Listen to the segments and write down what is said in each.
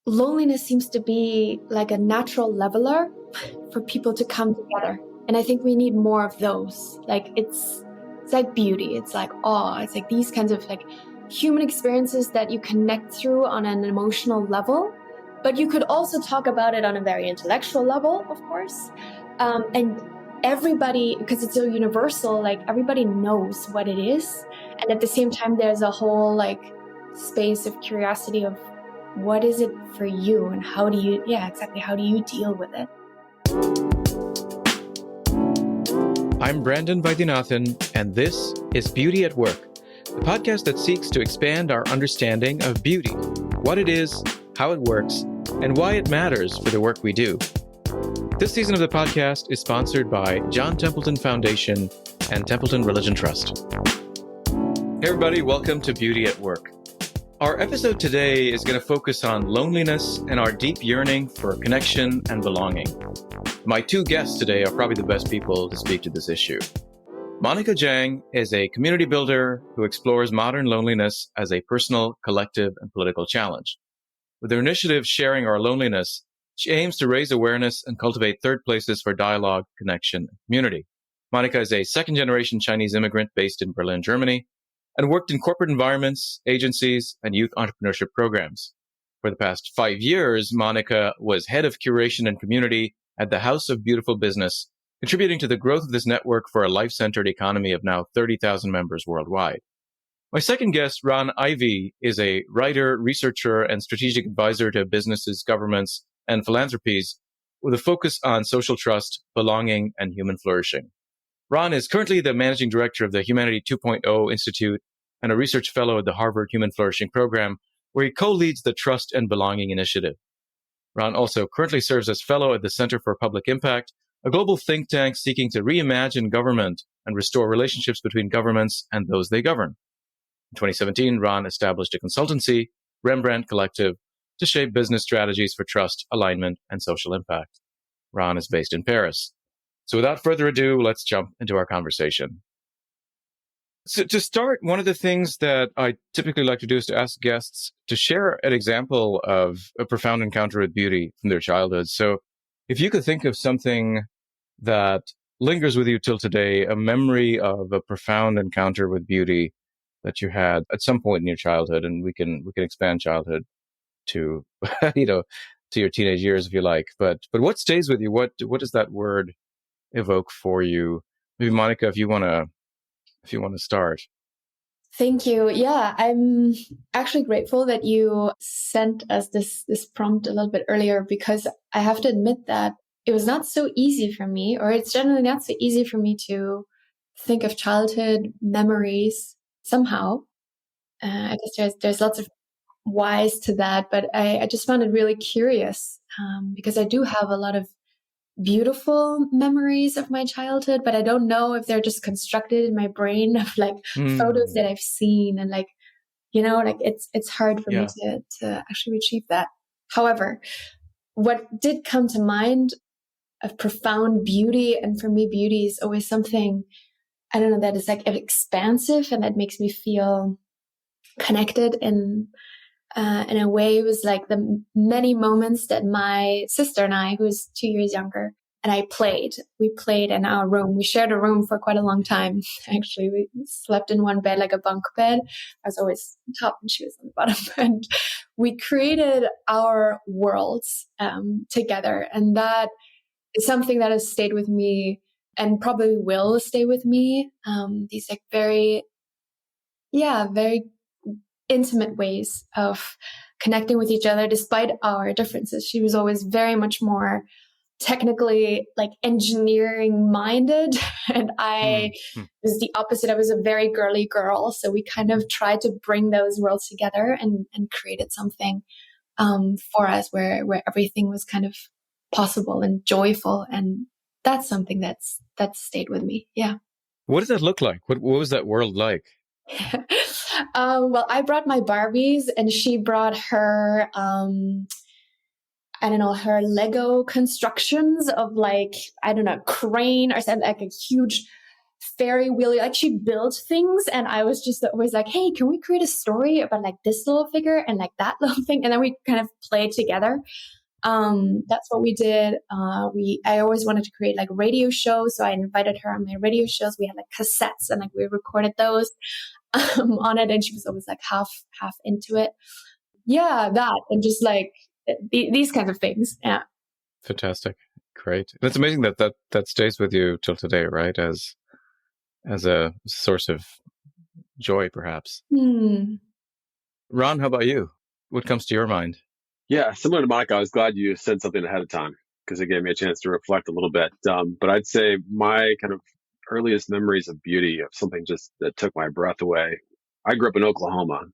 loneliness seems to be like a natural leveler for people to come together. And I think we need more of those. Like it's like beauty. It's like awe. It's like these kinds of like human experiences that you connect through on an emotional level. But you could also talk about it on a very intellectual level, of course. And everybody, because it's so universal, like everybody knows what it is. And at the same time, there's a whole like space of curiosity of what is it for you and how do you deal with it? I'm Brandon Vaidyanathan, and this is Beauty at Work, the podcast that seeks to expand our understanding of beauty, what it is, how it works, and why it matters for the work we do. This season of the podcast is sponsored by John Templeton Foundation and Templeton Religion Trust. Hey everybody, welcome to Beauty at Work. Our episode today is going to focus on loneliness and our deep yearning for connection and belonging. My two guests today are probably the best people to speak to this issue. Monika Jiang is a community builder who explores modern loneliness as a personal, collective, and political challenge. With her initiative Sharing Our Loneliness, she aims to raise awareness and cultivate third places for dialogue, connection, and community. Monika is a second-generation Chinese immigrant based in Berlin, Germany, and worked in corporate environments, agencies, and youth entrepreneurship programs. For the past 5 years, Monika was head of curation and community at the House of Beautiful Business, contributing to the growth of this network for a life-centered economy of now 30,000 members worldwide. My second guest, Ron Ivey, is a writer, researcher, and strategic advisor to businesses, governments, and philanthropies with a focus on social trust, belonging, and human flourishing. Ron is currently the managing director of the Humanity 2.0 Institute and a research fellow at the Harvard Human Flourishing Program, where he co-leads the Trust and Belonging Initiative. Ron also currently serves as fellow at the Center for Public Impact, a global think tank seeking to reimagine government and restore relationships between governments and those they govern. In 2017, Ron established a consultancy, Rembrandt Collective, to shape business strategies for trust, alignment, and social impact. Ron is based in Paris. So without further ado, let's jump into our conversation. So to start, one of the things that I typically like to do is to ask guests to share an example of a profound encounter with beauty from their childhood. So if you could think of something that lingers with you till today, a memory of a profound encounter with beauty that you had at some point in your childhood, and we can expand childhood to, to your teenage years if you like. But what stays with you? What does that word evoke for you? Maybe Monika, if you want to start. Thank you. Yeah, I'm actually grateful that you sent us this prompt a little bit earlier, because I have to admit that it was not so easy for me, or it's generally not so easy for me to think of childhood memories somehow. I guess there's lots of whys to that, but I just found it really curious because I do have a lot of beautiful memories of my childhood, but I don't know if they're just constructed in my brain of like photos that I've seen, and like, like it's hard for me to actually retrieve that. However, what did come to mind of profound beauty, and for me, beauty is always something, I don't know, that is like expansive and that makes me feel connected in a way. It was like the many moments that my sister and I, who's 2 years younger, and I played. We played in our room. We shared a room for quite a long time. Actually, we slept in one bed, like a bunk bed. I was always on top and she was on the bottom. And we created our worlds together. And that is something that has stayed with me and probably will stay with me. These like very intimate ways of connecting with each other despite our differences. She was always very much more technically like engineering minded, and I was the opposite. I was a very girly girl, so we kind of tried to bring those worlds together and created something for us where everything was kind of possible and joyful, and that's something that's stayed with me. Yeah. What did that look like? What was that world like? Well, I brought my Barbies and she brought her, her Lego constructions of like, crane or something, like a huge fairy wheel. Like she built things, and I was just always like, hey, can we create a story about like this little figure and like that little thing? And then we kind of played together. That's what we did. I always wanted to create like radio shows, so I invited her on my radio shows. We had like cassettes, and like we recorded those on it, and she was always like half into it. Yeah, that, and just like these kinds of things. Yeah. Fantastic. Great. It's amazing that stays with you till today, right? As a source of joy, perhaps. Ron, how about you? What comes to your mind? Yeah, similar to Monica, I was glad you said something ahead of time because it gave me a chance to reflect a little bit. But I'd say my kind of earliest memories of beauty, of something just that took my breath away. I grew up in Oklahoma,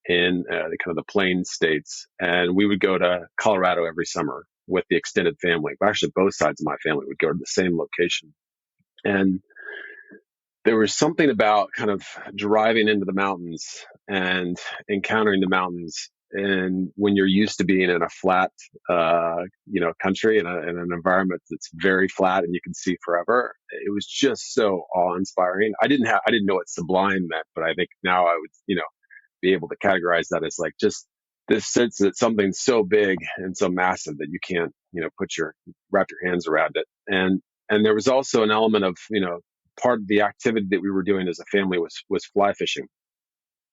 in the kind of the plains states, and we would go to Colorado every summer with the extended family. Actually, both sides of my family would go to the same location. And there was something about kind of driving into the mountains and encountering the mountains. And when you're used to being in a flat, country in an environment that's very flat and you can see forever, it was just so awe-inspiring. I didn't know what sublime meant, but I think now I would, be able to categorize that as like just this sense that something's so big and so massive that you can't, wrap your hands around it. And there was also an element of, part of the activity that we were doing as a family was fly fishing,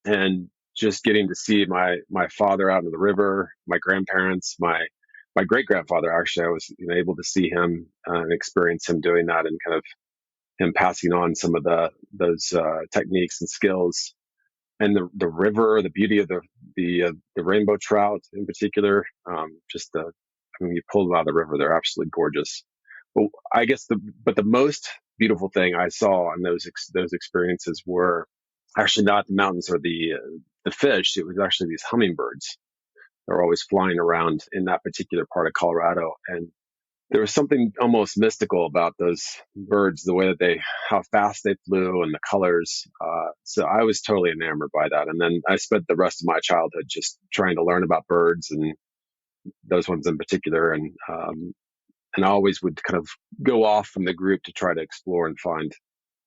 and just getting to see my father out in the river, my grandparents, my great grandfather. Actually, I was able to see him and experience him doing that, and kind of him passing on some of those techniques and skills. And the river, the beauty of the rainbow trout in particular, when you pull them out of the river, they're absolutely gorgeous. But I guess the most beautiful thing I saw in those experiences were actually not the mountains or the fish. It was actually these hummingbirds. They're always flying around in that particular part of Colorado, and there was something almost mystical about those birds, the way that how fast they flew and the colors. So I was totally enamored by that. And then I spent the rest of my childhood just trying to learn about birds, and those ones in particular. And I always would kind of go off from the group to try to explore and find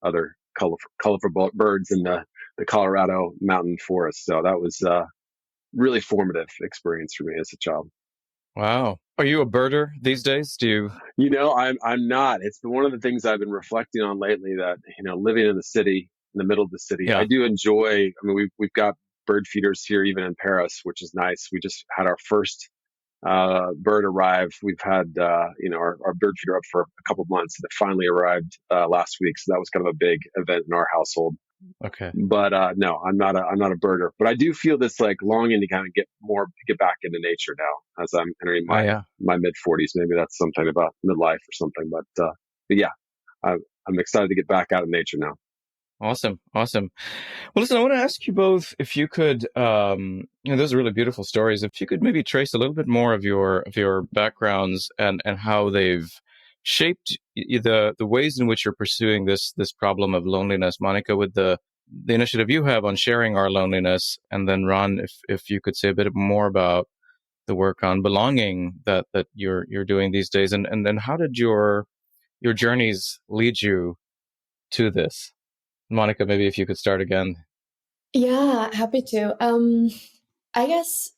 other colorful birds in the Colorado mountain forest. So that was a really formative experience for me as a child. Wow. Are you a birder these days? Do you? I'm not. It's been one of the things I've been reflecting on lately, that, living in the city, in the middle of the city, yeah. I do enjoy, we've got bird feeders here, even in Paris, which is nice. We just had our first bird arrive. We've had, our bird feeder up for a couple of months, and it finally arrived last week. So that was kind of a big event in our household. Okay. But no, I'm not a birder, but I do feel this like longing to kind of get back into nature now as I'm entering my mid 40s. Maybe that's something about midlife or something, but yeah, I'm excited to get back out in nature now. Awesome. Well, listen, I want to ask you both if you could, those are really beautiful stories. If you could maybe trace a little bit more of your backgrounds and how they've shaped the ways in which you're pursuing this problem of loneliness. Monika, with the initiative you have on sharing our loneliness, and then Ron, if you could say a bit more about the work on belonging that you're doing these days, and then how did your journeys lead you to this? Monika, maybe if you could start again. Yeah, happy to. I guess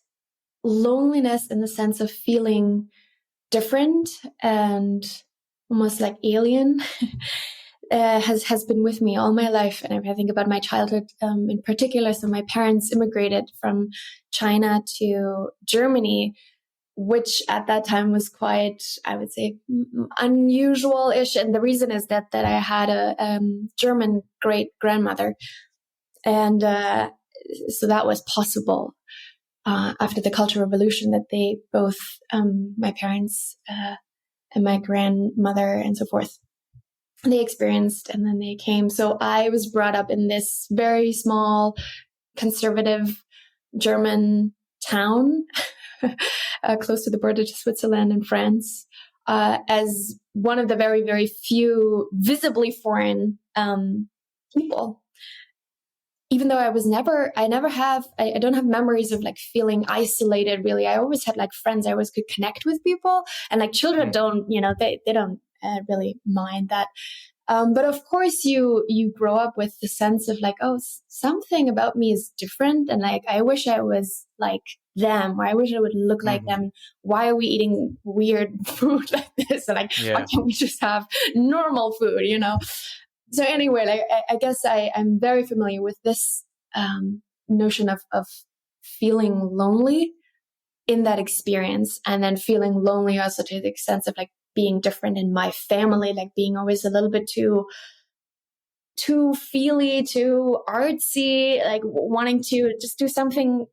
loneliness in the sense of feeling different and almost like alien has been with me all my life. And if I think about my childhood in particular, so my parents immigrated from China to Germany, which at that time was quite, I would say, unusual-ish. And the reason is that I had a German great-grandmother. And so that was possible after the Cultural Revolution, that they both, my parents and my grandmother and so forth, they experienced, and then they came. So I was brought up in this very small, conservative German town close to the border to Switzerland and France, as one of the very, very few visibly foreign people. Even though I don't have memories of like feeling isolated, really. I always had like friends. I always could connect with people, and like children don't, they don't really mind that. But of course, you grow up with the sense of like, oh, something about me is different, and like I wish I was like them, or I wish I would look like them. Why are we eating weird food like this? And like, why Yeah. can't we just have normal food? So anyway, like I guess I'm very familiar with this notion of feeling lonely in that experience, and then feeling lonely also to the extent of like being different in my family, like being always a little bit too feely, too artsy, like wanting to just do something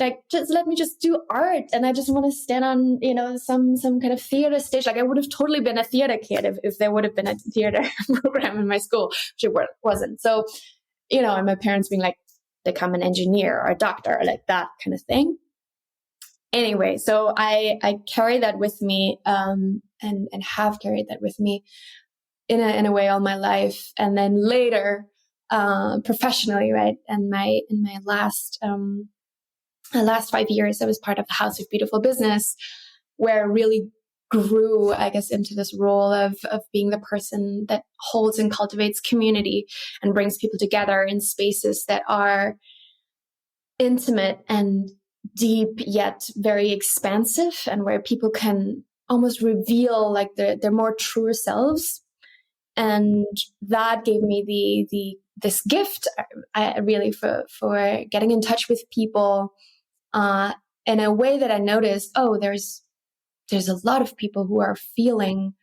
like, just let me just do art. And I just want to stand on, some kind of theater stage. Like I would have totally been a theater kid if there would have been a theater program in my school, which it wasn't. So, and my parents being like, become an engineer or a doctor, or like that kind of thing. Anyway, so I carry that with me, and have carried that with me in a way all my life. And then later, professionally, right? And in my last 5 years, I was part of the House of Beautiful Business, where I really grew, I guess, into this role of being the person that holds and cultivates community and brings people together in spaces that are intimate and deep, yet very expansive, and where people can almost reveal like their more truer selves. And that gave me this gift, I really for getting in touch with people in a way that I noticed, there's a lot of people who are feeling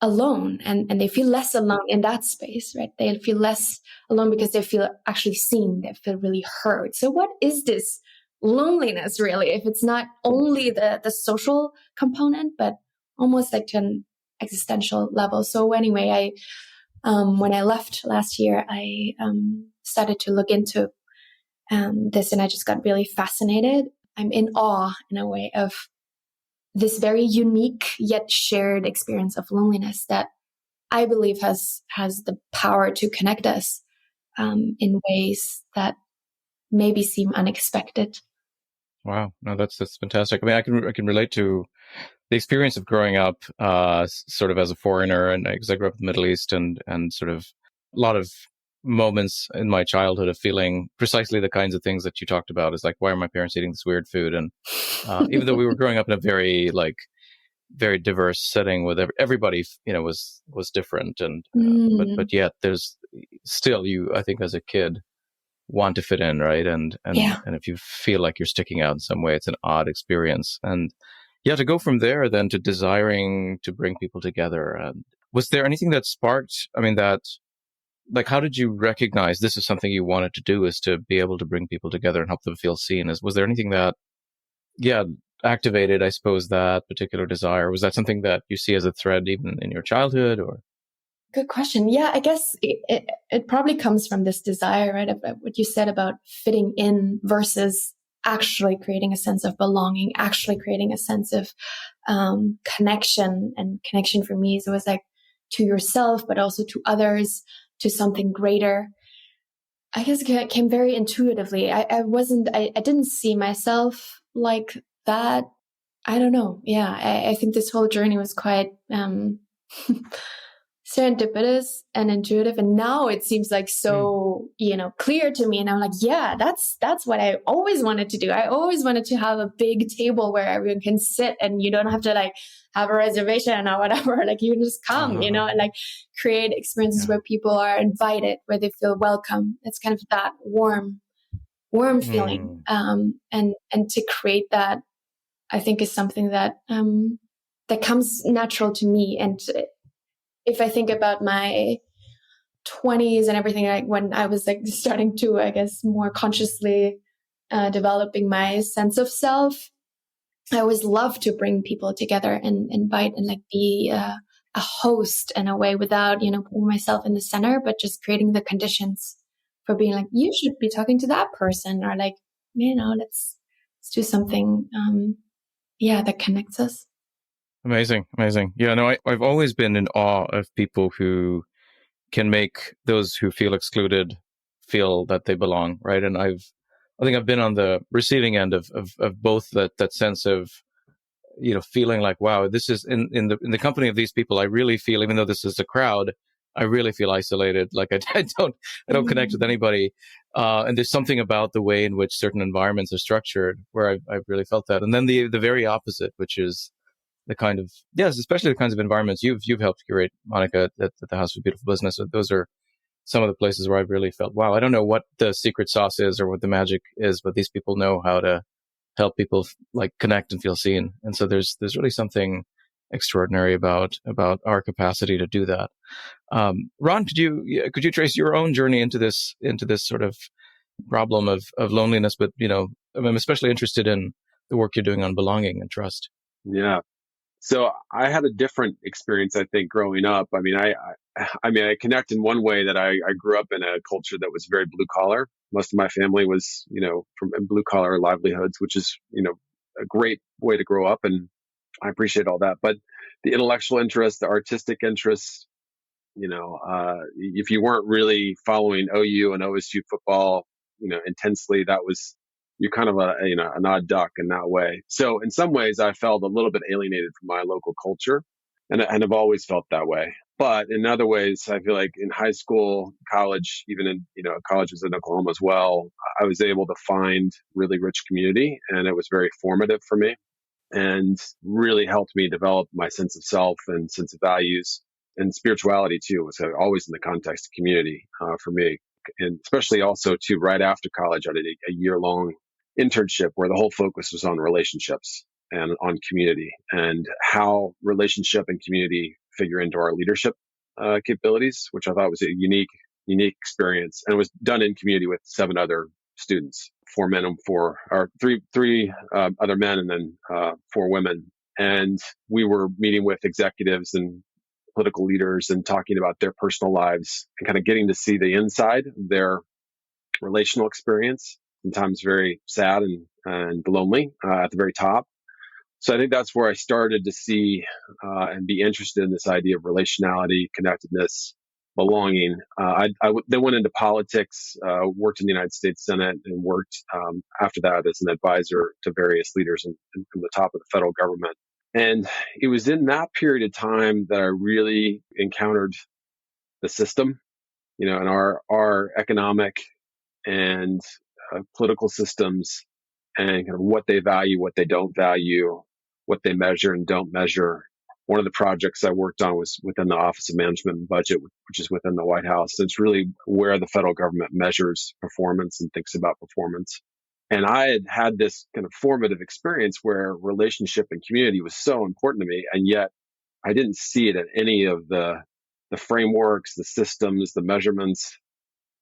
alone, and they feel less alone in that space, right? They feel less alone because they feel actually seen, they feel really heard. So what is this loneliness really, if it's not only the social component, but almost like to an existential level? So anyway, when I left last year, I started to look into this, and I just got really fascinated. I'm in awe in a way of this very unique yet shared experience of loneliness that I believe has the power to connect us in ways that maybe seem unexpected. Wow, no, that's fantastic. I mean, I can relate to the experience of growing up, sort of as a foreigner, and because I grew up in the Middle East, and sort of a lot of moments in my childhood of feeling precisely the kinds of things that you talked about. Is like, why are my parents eating this weird food? And even though we were growing up in a very very diverse setting with everybody, was different, and but yet there's still, I think as a kid, want to fit in, right? And if you feel like you're sticking out in some way, it's an odd experience. And yeah, to go from there then to desiring to bring people together. Was there anything that sparked, like, how did you recognize this is something you wanted to do, is to be able to bring people together and help them feel seen? Was there anything that, activated, I suppose, that particular desire? Was that something that you see as a thread even in your childhood, or? Good question. Yeah, I guess it probably comes from this desire, right? Of what you said about fitting in versus actually creating a sense of belonging, actually creating a sense of connection. And connection for me is always like to yourself, but also to others, to something greater. I guess it came very intuitively. I didn't see myself like that. I don't know. Yeah, I think this whole journey was quite serendipitous and intuitive, and now it seems like so clear to me, and I'm like, yeah, that's what I always wanted to do. I always wanted to have a big table where everyone can sit, and you don't have to like have a reservation or whatever. Like you can just come, and like create experiences where people are invited, where they feel welcome. It's kind of that warm feeling, and to create that, I think, is something that that comes natural to me. And if I think about my 20s and everything, like when I was like starting to, I guess, more consciously developing my sense of self, I always love to bring people together and invite and like be a host in a way, without, putting myself in the center, but just creating the conditions for being like, you should be talking to that person, or like, let's do something, that connects us. Amazing. Yeah, no, I've always been in awe of people who can make those who feel excluded feel that they belong, right? And I think I've been on the receiving end of both that sense of, feeling like, wow, this is in the company of these people, I really feel, even though this is a crowd, I really feel isolated. Like I don't connect with anybody. And there's something about the way in which certain environments are structured where I've really felt that. And then the very opposite, which is the kind of, yes, especially the kinds of environments you've helped curate, Monica, at the House of Beautiful Business. Those are some of the places where I've really felt, wow, I don't know what the secret sauce is or what the magic is, but these people know how to help people like connect and feel seen. And so there's really something extraordinary about our capacity to do that. Ron, could you trace your own journey into this sort of problem of loneliness? But I'm especially interested in the work you're doing on belonging and trust. Yeah. So I had a different experience, I think, growing up. I mean, I connect in one way that I grew up in a culture that was very blue collar. Most of my family was, from blue collar livelihoods, which is, a great way to grow up. And I appreciate all that. But the intellectual interests, the artistic interests, if you weren't really following OU and OSU football, intensely, you're kind of an odd duck in that way. So in some ways, I felt a little bit alienated from my local culture, and I've always felt that way. But in other ways, I feel like in high school, college, even in colleges in Oklahoma as well, I was able to find really rich community, and it was very formative for me, and really helped me develop my sense of self and sense of values, and spirituality too. Was always in the context of community for me, and especially also too right after college, I did a year-long internship where the whole focus was on relationships and on community and how relationship and community figure into our leadership capabilities, which I thought was a unique experience, and it was done in community with 7 other students, 4 men and 3 other men, and then 4 women. And we were meeting with executives and political leaders and talking about their personal lives and kind of getting to see the inside of their relational experience, sometimes very sad and lonely at the very top. So I think that's where I started to see and be interested in this idea of relationality, connectedness, belonging. I then went into politics, worked in the United States Senate, and worked after that as an advisor to various leaders from the top of the federal government. And it was in that period of time that I really encountered the system, and our economic and political systems, and kind of what they value, what they don't value, what they measure and don't measure. One of the projects I worked on was within the Office of Management and Budget, which is within the White House. It's really where the federal government measures performance and thinks about performance. And I had this kind of formative experience where relationship and community was so important to me, and yet I didn't see it in any of the frameworks, the systems, the measurements.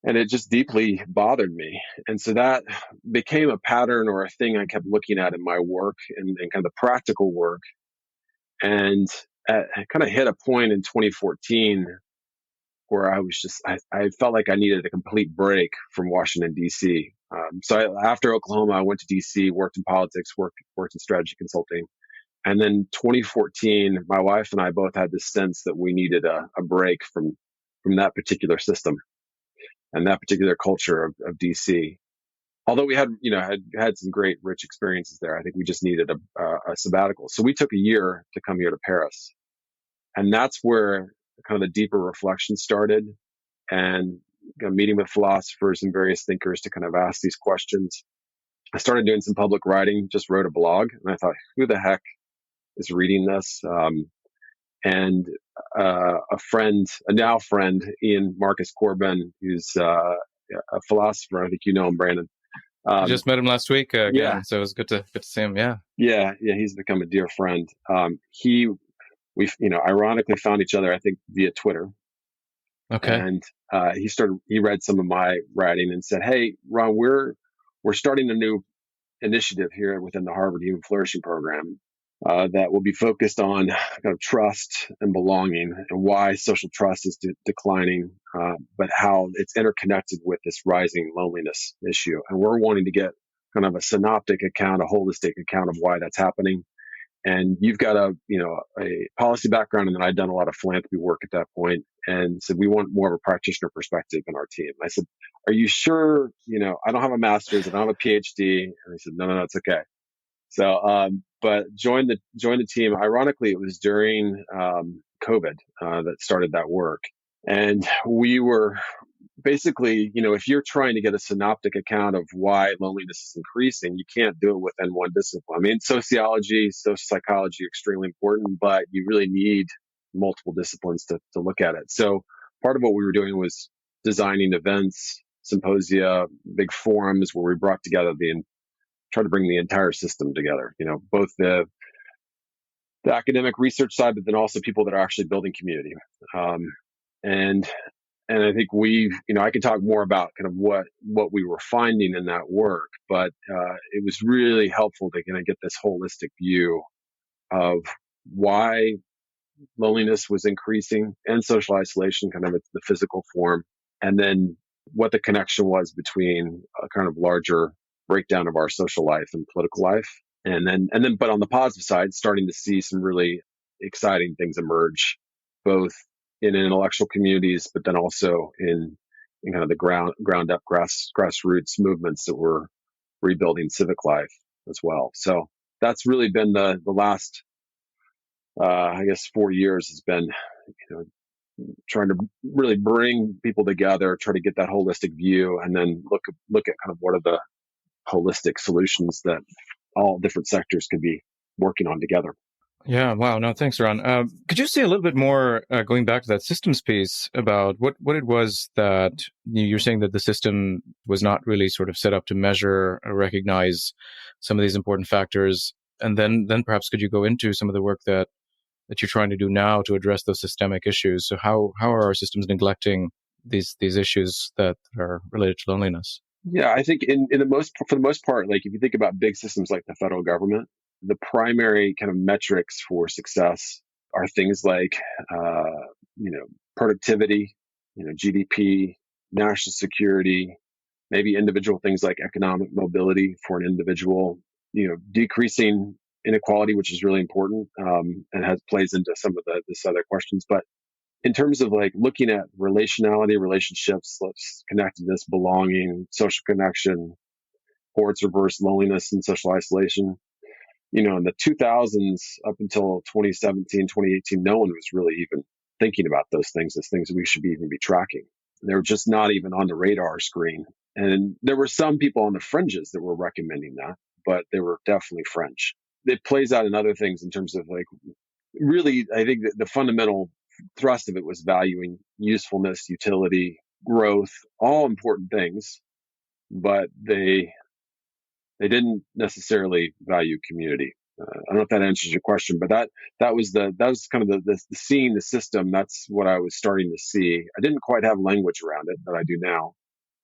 And it just deeply bothered me. And so that became a pattern or a thing I kept looking at in my work and kind of the practical work. And I kind of hit a point in 2014 where I felt like I needed a complete break from Washington, D.C. After Oklahoma, I went to D.C., worked in politics, worked in strategy consulting. And then 2014, my wife and I both had this sense that we needed a break from that particular system and that particular culture of DC. Although we had some great, rich experiences there, I think we just needed a sabbatical. So we took a year to come here to Paris. And that's where kind of the deeper reflection started, and meeting with philosophers and various thinkers to kind of ask these questions. I started doing some public writing, just wrote a blog, and I thought, who the heck is reading this? And a now friend, Ian Marcus Corbin, who's a philosopher. I think you know him, Brandon. I just met him last week again, yeah. So it was good to see him. Yeah. He's become a dear friend. We ironically found each other, I think, via Twitter. Okay. And he read some of my writing and said, "Hey, Ron, we're starting a new initiative here within the Harvard Human Flourishing Program that will be focused on kind of trust and belonging, and why social trust is declining, but how it's interconnected with this rising loneliness issue. And we're wanting to get kind of a synoptic account, a holistic account of why that's happening. And you've got a policy background, and then I'd done a lot of philanthropy work at that point, and said, we want more of a practitioner perspective in our team." I said, "Are you sure? I don't have a master's, I don't have a PhD." And he said, No, it's okay. But joined the team. Ironically, it was during COVID that started that work, and we were basically, if you're trying to get a synoptic account of why loneliness is increasing, you can't do it within one discipline. I mean, sociology, social psychology, extremely important, but you really need multiple disciplines to look at it. So part of what we were doing was designing events, symposia, big forums where we brought together try to bring the entire system together, both the academic research side, but then also people that are actually building community. And I think I can talk more about kind of what we were finding in that work, but it was really helpful to kind of get this holistic view of why loneliness was increasing and social isolation, kind of the physical form, and then what the connection was between a kind of larger breakdown of our social life and political life. And then, but on the positive side, starting to see some really exciting things emerge, both in intellectual communities, but then also in kind of the ground up grassroots movements that were rebuilding civic life as well. So that's really been the last, I guess, 4 years has been, trying to really bring people together, try to get that holistic view, and then look at kind of what are the holistic solutions that all different sectors could be working on together. Yeah. Wow. No, thanks, Ron. Could you say a little bit more, going back to that systems piece, about what it was that you're saying that the system was not really sort of set up to measure or recognize some of these important factors? And then perhaps could you go into some of the work that you're trying to do now to address those systemic issues? So how are our systems neglecting these issues that are related to loneliness? Yeah, I think for the most part, like if you think about big systems like the federal government, the primary kind of metrics for success are things like, productivity, GDP, national security, maybe individual things like economic mobility for an individual, decreasing inequality, which is really important, and plays into some of this other questions. But in terms of like looking at relationality, relationships, connectedness, belonging, social connection, towards reverse loneliness and social isolation, in the 2000s up until 2017, 2018, no one was really even thinking about those things as things that we should even be tracking. They were just not even on the radar screen. And there were some people on the fringes that were recommending that, but they were definitely fringe. It plays out in other things in terms of like, really, I think that the fundamental thrust of it was valuing usefulness, utility, growth, all important things, but they didn't necessarily value community. I don't know if that answers your question, but that was kind of the seeing the system. That's what I was starting to see. I didn't quite have language around it that I do now.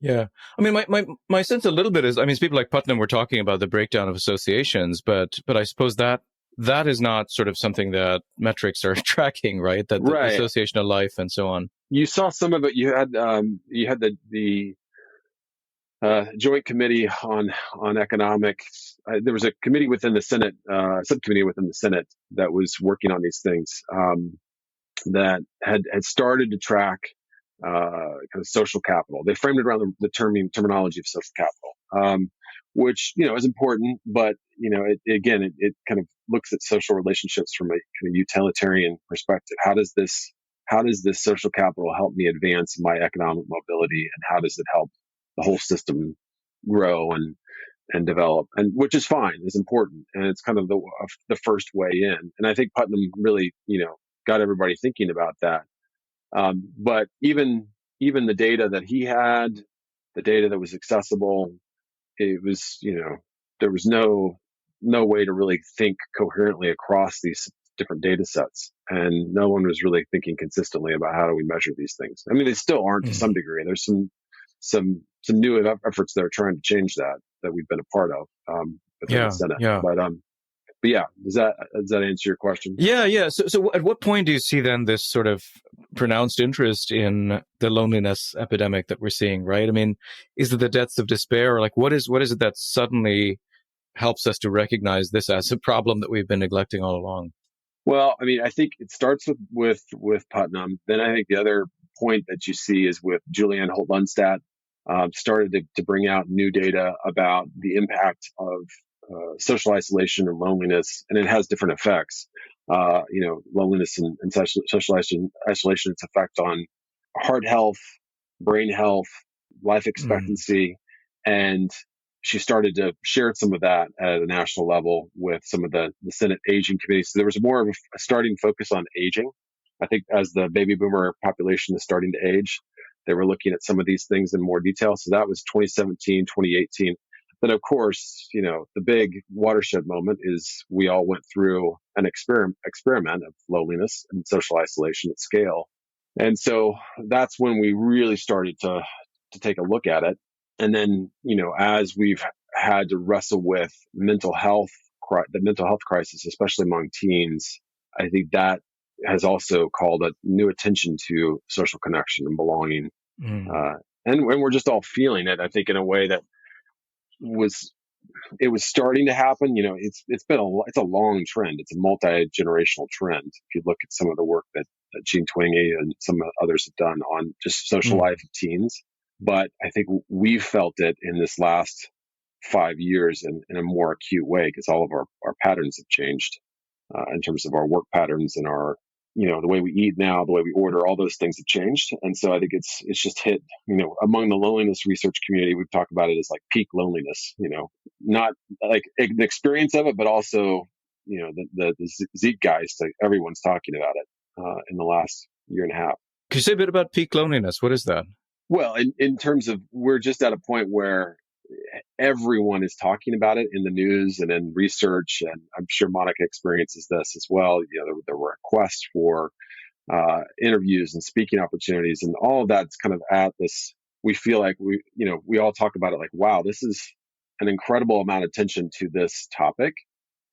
Yeah. I mean, my sense a little bit is, I mean, people like Putnam were talking about the breakdown of associations, but I suppose that is not sort of something that metrics are tracking, right? That the Right. association of life and so on. You saw some of it. You had the Joint Committee on Economics. There was a committee within the Senate, subcommittee within the Senate that was working on these things, that had started to track kind of social capital. They framed it around the terminology of social capital, which is important, but it kind of looks at social relationships from a kind of utilitarian perspective. How does this social capital help me advance my economic mobility, and how does it help the whole system grow and develop? And which is fine, is important, and it's kind of the first way in. And I think Putnam really got everybody thinking about that. But even the data that he had, the data that was accessible, it was there was no way to really think coherently across these different data sets, and no one was really thinking consistently about how do we measure these things. I mean, they still aren't to some degree. There's some new efforts that are trying to change that we've been a part of within the Senate. Yeah. But yeah, does that answer your question? Yeah. So at what point do you see then this sort of pronounced interest in the loneliness epidemic that we're seeing, right? I mean, is it the depths of despair, or like what is it that suddenly helps us to recognize this as a problem that we've been neglecting all along? Well, I mean, I think it starts with Putnam. Then I think the other point that you see is with Julianne Holt-Lunstad, started to bring out new data about the impact of social isolation and loneliness, and it has different effects. Loneliness and social isolation, its effect on heart health, brain health, life Mm. expectancy. And she started to share some of that at a national level with some of the Senate aging committees. So there was more of a starting focus on aging. I think as the baby boomer population is starting to age, they were looking at some of these things in more detail. So that was 2017, 2018. Then, of course, the big watershed moment is we all went through an experiment of loneliness and social isolation at scale. And so that's when we really started to take a look at it. And then, as we've had to wrestle with the mental health crisis, especially among teens, I think that has also called a new attention to social connection and belonging. Mm. And we're just all feeling it, I think, in a way that was starting to happen. It's a long trend. It's a multi-generational trend. If you look at some of the work that Jean Twenge and some others have done on just social Mm. life of teens. But I think we've felt it in this last 5 years in a more acute way, because all of our patterns have changed in terms of our work patterns and our, the way we eat now, the way we order, all those things have changed. And so I think it's just hit, among the loneliness research community, we've talked about it as like peak loneliness, not like an experience of it, but also, the zeitgeist, like everyone's talking about it in the last year and a half. Could you say a bit about peak loneliness? What is that? Well, in terms of, we're just at a point where everyone is talking about it in the news and in research, and I'm sure Monika experiences this as well. There were requests for interviews and speaking opportunities, and all of that's kind of at this. We feel like we all talk about it like, wow, this is an incredible amount of attention to this topic.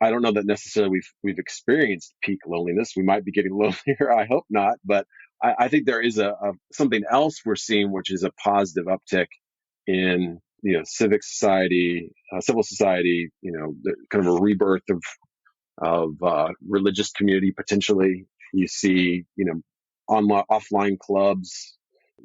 I don't know that necessarily we've experienced peak loneliness. We might be getting lonelier. I hope not, but I think there is a something else we're seeing, which is a positive uptick in civic society, civil society. Kind of a rebirth of religious community potentially. You see, online offline clubs,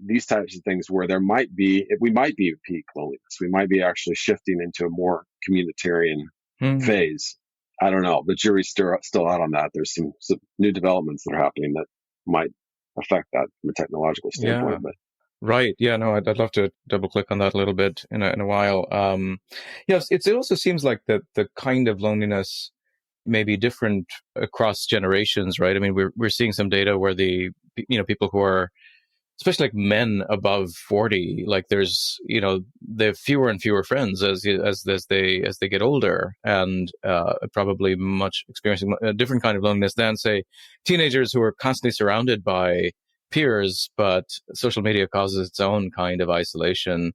these types of things where we might be at peak loneliness. We might be actually shifting into a more communitarian Mm. phase. I don't know. The jury's still out on that. There's some new developments that are happening that might affect that from a technological standpoint. Yeah. But Right. Yeah. No, I'd love to double click on that a little bit in a while. Yes, it also seems like the kind of loneliness may be different across generations, right? I mean, we're seeing some data where people who are, especially like men above 40, like they have fewer and fewer friends as they get older, and probably much experiencing a different kind of loneliness than, say, teenagers who are constantly surrounded by peers, but social media causes its own kind of isolation.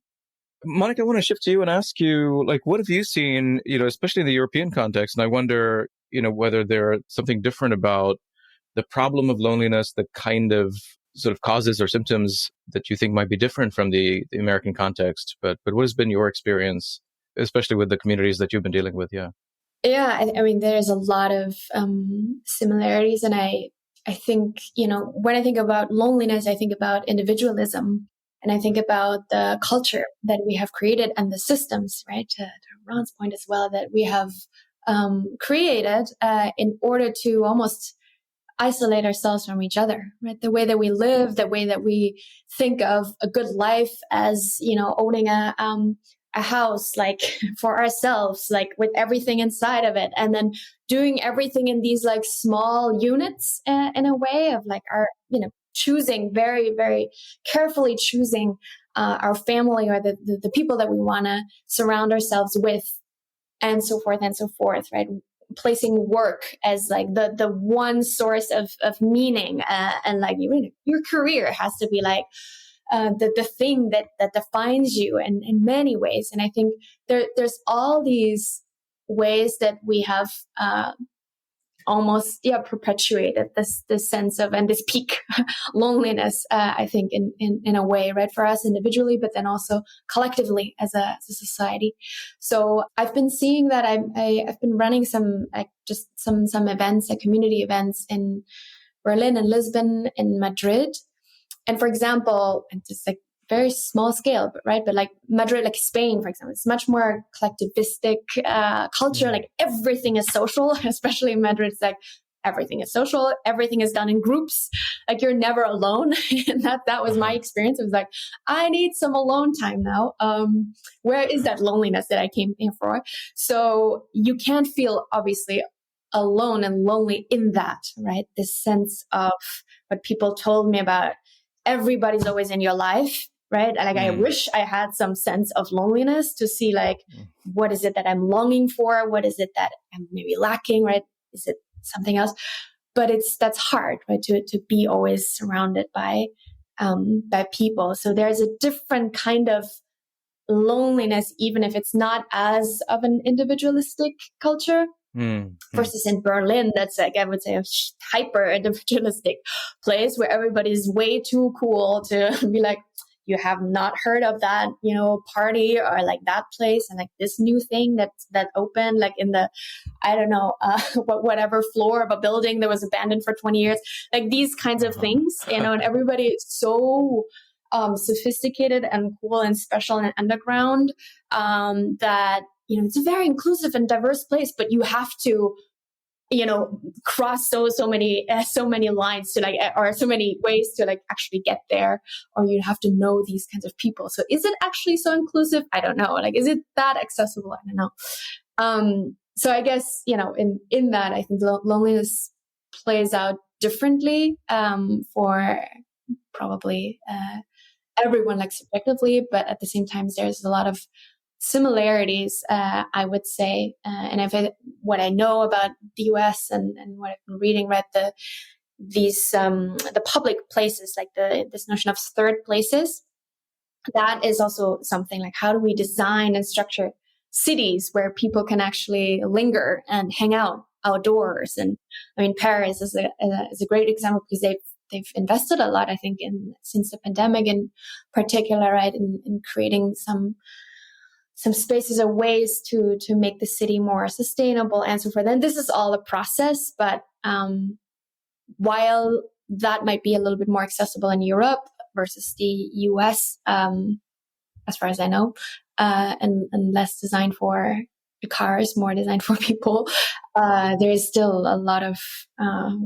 Monika, I want to shift to you and ask you, like, what have you seen, especially in the European context? And I wonder, whether there's something different about the problem of loneliness, the kind of sort of causes or symptoms that you think might be different from the American context. But what has been your experience, especially with the communities that you've been dealing with? Yeah. Yeah, I mean, there's a lot of similarities. And I think, when I think about loneliness, I think about individualism. And I think about the culture that we have created and the systems, right? To Ron's point as well, that we have created in order to almost isolate ourselves from each other, right? The way that we live, the way that we think of a good life as, owning a house, like for ourselves, like with everything inside of it, and then doing everything in these like small units in a way of like our, choosing very, very carefully choosing our family or the people that we want to surround ourselves with, and so forth, right? Placing work as like the one source of meaning, and like your career has to be like the thing that defines you in many ways. And I think there's all these ways that we have almost perpetuated this sense of, and this peak loneliness, I think in a way, right, for us individually, but then also collectively as a society. So I've been seeing that I've been running some events, community events in Berlin and Lisbon, in Madrid. And for example, and just like very small scale, but like Madrid, like Spain, for example, it's much more collectivistic culture. Like everything is social, especially in Madrid. It's like everything is social. Everything is done in groups. Like you're never alone. And that was my experience. It was like, I need some alone time now. Where is that loneliness that I came here for? So you can't feel obviously alone and lonely in that, right? This sense of what people told me about everybody's always in your life, right? Like I wish I had some sense of loneliness to see like, what is it that I'm longing for? What is it that I'm maybe lacking, right? Is it something else? But that's hard, right? To be always surrounded by people. So there's a different kind of loneliness, even if it's not as of an individualistic culture. Versus in Berlin, that's like, I would say, a hyper individualistic place where everybody's way too cool to be like, you have not heard of that, party or like that place and like this new thing that opened like in the, I don't know, whatever floor of a building that was abandoned for 20 years, like these kinds of things, and everybody is so sophisticated and cool and special and underground that it's a very inclusive and diverse place, but you have to, cross so many lines to like, or so many ways to like actually get there, or you have to know these kinds of people. So is it actually so inclusive? I don't know. Like, is it that accessible? I don't know. So I guess, in that, I think loneliness plays out differently for probably everyone, like subjectively, but at the same time, there's a lot of similarities, I would say. And what I know about the US and what I've been reading, right, the public places, like this notion of third places, that is also something like, how do we design and structure cities where people can actually linger and hang out outdoors? And I mean, Paris is a great example because they've invested a lot, I think, since the pandemic in particular, right, in creating some spaces or ways to make the city more sustainable and so forth. And this is all a process, but while that might be a little bit more accessible in Europe versus the US, as far as I know, and less designed for the cars, more designed for people, there is still a lot of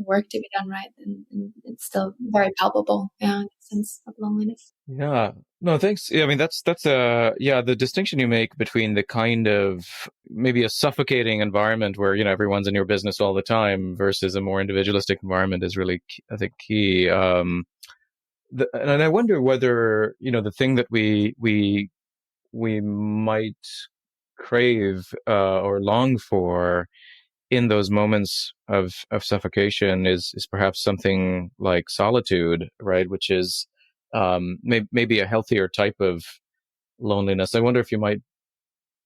work to be done, right? And it's still very palpable, in the sense of loneliness. Yeah. No, thanks. Yeah, I mean, that's the distinction you make between the kind of maybe a suffocating environment where, everyone's in your business all the time versus a more individualistic environment is really, I think, key. And I wonder whether, the thing that we might crave or long for in those moments of suffocation is perhaps something like solitude, right? Which is maybe a healthier type of loneliness. I wonder if you might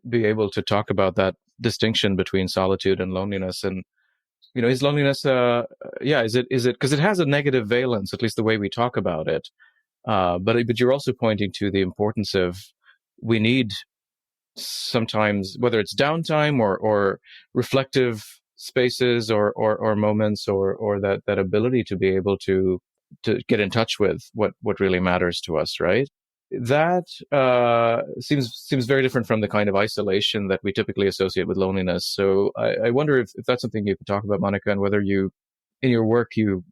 be able to talk about that distinction between solitude and loneliness. And, is loneliness, is it, because it has a negative valence, at least the way we talk about it. But you're also pointing to the importance of, we need sometimes, whether it's downtime or reflective spaces or moments or that ability to be able to get in touch with what really matters to us, right? That seems very different from the kind of isolation that we typically associate with loneliness. So I wonder if that's something you could talk about, Monika, and whether you, in your work, you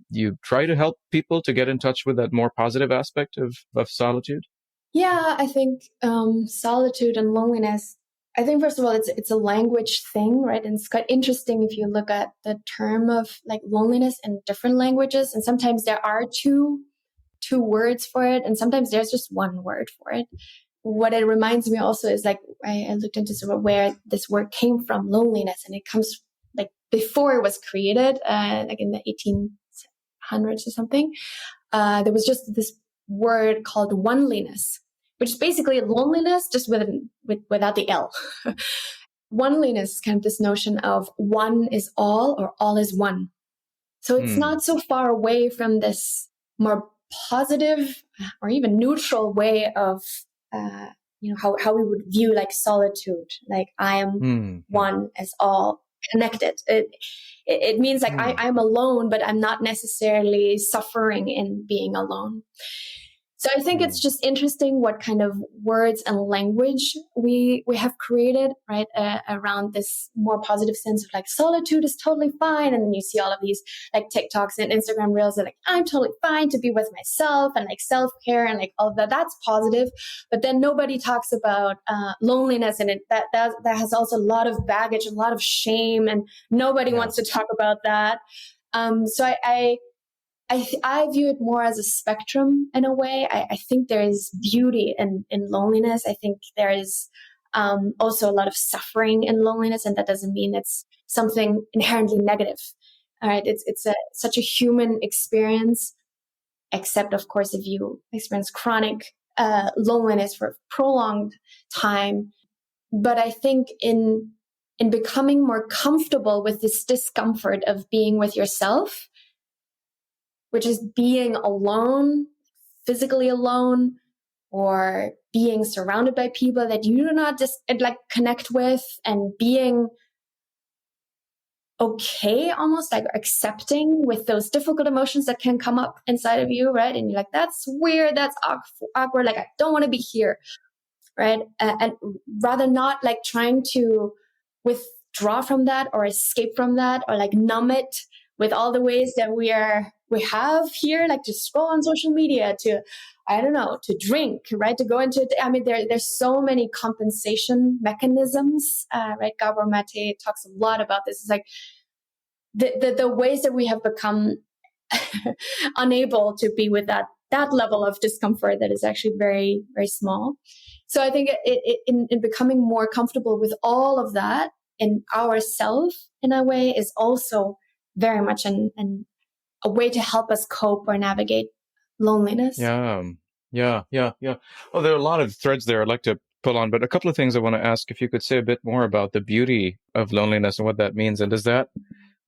try to help people to get in touch with that more positive aspect of solitude. Yeah, I think solitude and loneliness, I think, first of all, it's a language thing, right? And it's quite interesting if you look at the term of like loneliness in different languages. And sometimes there are two words for it, and sometimes there's just one word for it. What it reminds me also is like, I looked into sort of where this word came from, loneliness, and it comes like before it was created, like in the 1800s or something. There was just this word called oneliness, which is basically loneliness, just without the L. Oneliness is kind of this notion of one is all or all is one. So it's not so far away from this more positive or even neutral way of, how we would view like solitude, like I am one as all connected. It means like I'm alone, but I'm not necessarily suffering in being alone. So I think it's just interesting what kind of words and language we have created, right, around this more positive sense of like solitude is totally fine. And then you see all of these like TikToks and Instagram reels that like, I'm totally fine to be with myself and like self-care and like all of that. That's positive. But then nobody talks about loneliness, and that has also a lot of baggage, a lot of shame, and nobody wants to talk about that. So I view it more as a spectrum in a way. I think there is beauty in loneliness. I think there is also a lot of suffering in loneliness, and that doesn't mean it's something inherently negative. All right, it's such a human experience, except of course if you experience chronic loneliness for a prolonged time. But I think in becoming more comfortable with this discomfort of being with yourself, which is being alone, physically alone, or being surrounded by people that you do not just like connect with, and being okay, almost like accepting with those difficult emotions that can come up inside of you, right? And you're like, that's weird, that's awkward, like I don't want to be here, right? And rather not like trying to withdraw from that or escape from that or like numb it with all the ways that we have here, like to scroll on social media, to, I don't know, to drink, right? To go into, I mean, there's so many compensation mechanisms, right? Gabor Mate talks a lot about this. It's like the ways that we have become unable to be with that level of discomfort that is actually very, very small. So I think in becoming more comfortable with all of that in ourself in a way is also very much a way to help us cope or navigate loneliness. Yeah. Oh, there are a lot of threads there I'd like to pull on, but a couple of things I want to ask if you could say a bit more about the beauty of loneliness and what that means. And does that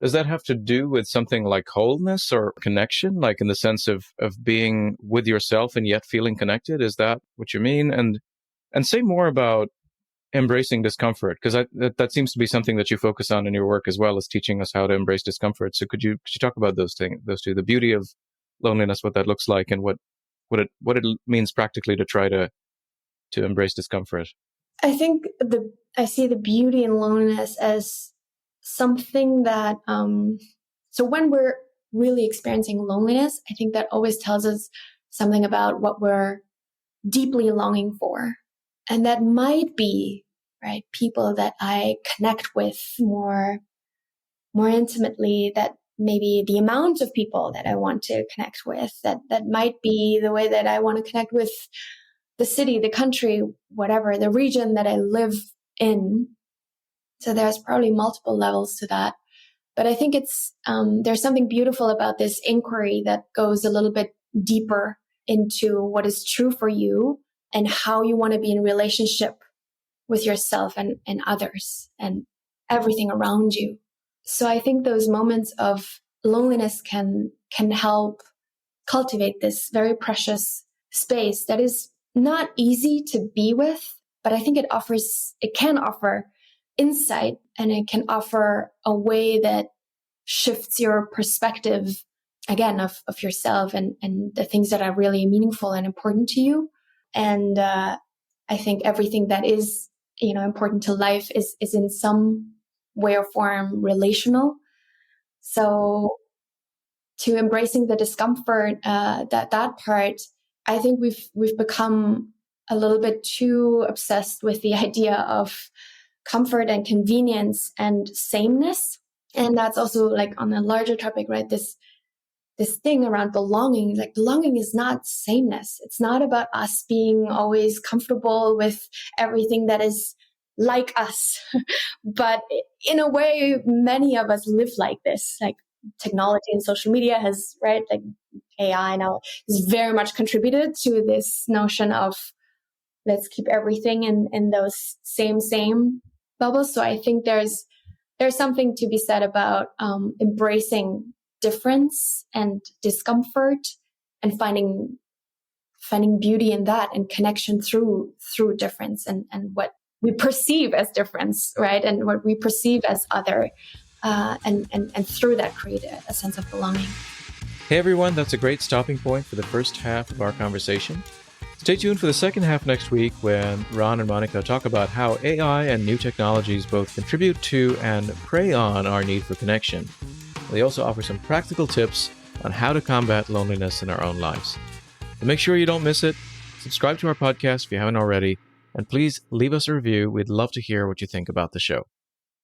have to do with something like wholeness or connection, like in the sense of being with yourself and yet feeling connected? Is that what you mean? And say more about embracing discomfort, because that seems to be something that you focus on in your work as well as teaching us how to embrace discomfort. So could you talk about those two, the beauty of loneliness, what that looks like, and what it means practically to try to embrace discomfort? I think I see the beauty in loneliness as something that, so when we're really experiencing loneliness, I think that always tells us something about what we're deeply longing for. And that might be, right, people that I connect with more intimately, that maybe the amount of people that I want to connect with, that might be the way that I want to connect with the city, the country, whatever, the region that I live in. So there's probably multiple levels to that. But I think it's there's something beautiful about this inquiry that goes a little bit deeper into what is true for you and how you want to be in relationship with yourself and others and everything around you. So I think those moments of loneliness can help cultivate this very precious space that is not easy to be with, but I think it can offer insight, and it can offer a way that shifts your perspective again of yourself and the things that are really meaningful and important to you. And I think everything that is, important to life is in some way or form relational. So to embracing the discomfort, that part, I think we've become a little bit too obsessed with the idea of comfort and convenience and sameness. And that's also like on a larger topic, right? This thing around belonging, like belonging is not sameness. It's not about us being always comfortable with everything that is like us. But in a way, many of us live like this. Like technology and social media has, right? Like AI now has very much contributed to this notion of let's keep everything in those same bubbles. So I think there's something to be said about embracing difference and discomfort and finding beauty in that and connection through difference and what we perceive as difference, right? And what we perceive as other, and through that create a sense of belonging. Hey everyone, that's a great stopping point for the first half of our conversation. Stay tuned for the second half next week when Ron and Monika talk about how AI and new technologies both contribute to and prey on our need for connection. They also offer some practical tips on how to combat loneliness in our own lives. So make sure you don't miss it. Subscribe to our podcast if you haven't already, and please leave us a review. We'd love to hear what you think about the show.